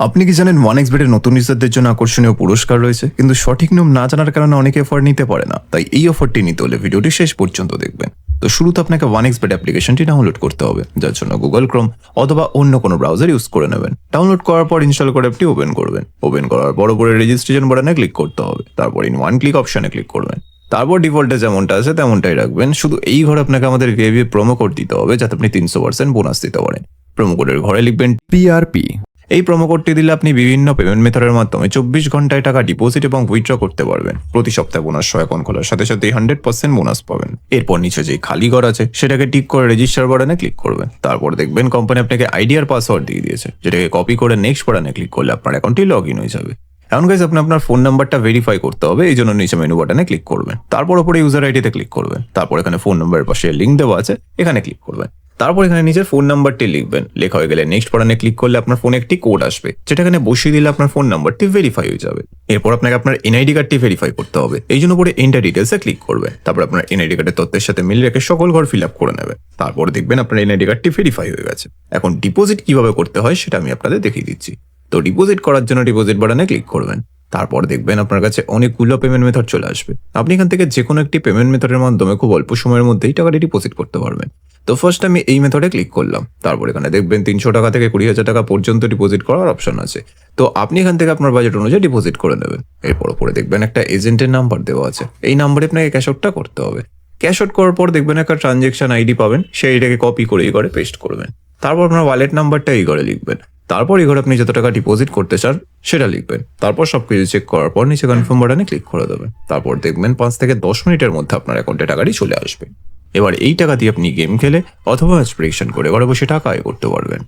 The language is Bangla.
আপনি কি জানেন OneXBet-এর নতুন ইউজারদের জন্য আকর্ষণীয় পুরস্কার রয়েছে, কিন্তু সঠিক নিয়ম না জানার কারণে অনেকে অফার নিতে পারে না। তাই এই অফারটি নিতে হলে ভিডিওটি শেষ পর্যন্ত দেখবেন। তো শুরুতে আপনাকে OneXBet অ্যাপ্লিকেশনটি ডাউনলোড করতে হবে, যার জন্য গুগল ক্রোম অথবা অন্য কোনো ব্রাউজার ইউজ করে নেবেন। ডাউনলোড করার পর ইনস্টল করে অ্যাপটি ওপেন করবেন। ওপেন করার পর উপরে রেজিস্ট্রেশন বাটনে ক্লিক করতে হবে, তারপর ইন ওয়ান ক্লিক অপশনে ক্লিক করবেন। তারপর ডিফল্টে যেমনটা আছে তেমনটাই রাখবেন। শুধু এই ঘরে আপনাকে আমাদের ভিআইপি প্রোমো কোড দিতে হবে, যাতে আপনি 300% বোনাস দিতে পারেন। প্রোমো কোডের ঘরে লিখবেন PRP। এই প্রোমো কোডটি দিলে আপনি বিভিন্ন পেমেন্ট মেথডের মাধ্যমে 24 ঘন্টায় টাকা ডিপোজিট এবং উইথড্র করতে পারবেন। প্রতি সপ্তাহে বোনাস অ্যাকাউন্ট খোলার সাথে সাথে 100% বোনাস পাবেন। এরপর নিচে যে খালি ঘর আছে সেটাকে টিক করে রেজিস্টার বাটনে ক্লিক করবেন। তারপর দেখবেন কোম্পানি আপনাকে আইডি আর পাসওয়ার্ড দিয়ে দিয়েছে, যেটাকে কপি করে নেক্সট বাটনে ক্লিক করলে আপনার অ্যাকাউন্টটি লগ ইন হয়ে যাবে। এখন গাইস, আপনি আপনার ফোন নাম্বারটা ভেরিফাই করতে হবে, এই জন্য নিচে মেনু বাটনে ক্লিক করবেন। তারপর উপরে ইউজার আইডিতে ক্লিক করবেন। তারপর এখানে ফোন নাম্বারের পাশে লিঙ্ক দেওয়া আছে, এখানে ক্লিক করবেন। তারপর এখানে নিজের ফোন নাম্বারটি লিখবেন। লেখা হয়ে গেলে নেক্সট বাটনে ক্লিক করলে আপনার ফোনে একটি কোড আসবে, যেটা এখানে বসিয়ে দিলে আপনার ফোন নাম্বারটি ভেরিফাই হয়ে যাবে। এরপর আপনাকে আপনার এনআইডি কার্ডটি ভেরিফাই করতে হবে, এই জন্য পরে এন্টার ডিটেলসে ক্লিক করবেন। তারপর আপনার এনআইডি কার্ডের তথ্যের সাথে মিল রেখে সকল ঘর ফিল আপ করে নেবেন। তারপর দেখবেন আপনার এনআইডি কার্ডটি ভেরিফাই হয়ে গেছে। এখন ডিপোজিট কিভাবে করতে হয় সেটা আমি আপনাদের দেখিয়ে দিচ্ছি। তো ডিপোজিট করার জন্য ডিপোজিট বাটনে ক্লিক করবেন। তারপর দেখবেন আপনার কাছে অনেকগুলো পেমেন্ট মেথড চলে আসবে। আপনি এখান থেকে যে কোনো একটি পেমেন্ট মেথডের মাধ্যমে খুব অল্প সময়ের মধ্যেই টাকাটি ডিপোজিট করতে পারবেন। তো ফার্স্ট আমি এই মেথডে ক্লিক করলাম। তারপর এখানে দেখবেন 300 টাকা থেকে 20,000 টাকা পর্যন্ত ডিপোজিট করার অপশন আছে। তো আপনি এখান থেকে আপনার বাজেট অনুযায়ী ডিপোজিট করে নেবেন। এরপর উপরে দেখবেন একটা এজেন্টের নাম্বার দেওয়া আছে, এই নাম্বারে আপনাকে ক্যাশ আউটটা করতে হবে। ক্যাশ আউট করার পর দেখবেন একটা ট্রানজেকশন আইডি পাবেন, সেইটাকে কপি করে এই ঘরে পেস্ট করবেন। তারপর আপনার ওয়ালেট নাম্বারটা এই ঘরে লিখবেন। তারপর এই ঘরে আপনি যত টাকা ডিপোজিট করতে চান সেটা লিখবেন। তারপর সবকিছু চেক করার পর নিচে কনফার্ম বাটনে ক্লিক করে দেবেন। তারপর দেখবেন 5 থেকে 10 মিনিটের মধ্যে আপনার অ্যাকাউন্টে টাকাটি চলে আসবে। এবার এই টাকা দিয়ে আপনি গেম খেলে অথবা প্রেডিকশন করে ঘরে বসে টাকা আয় করতে পারবেন।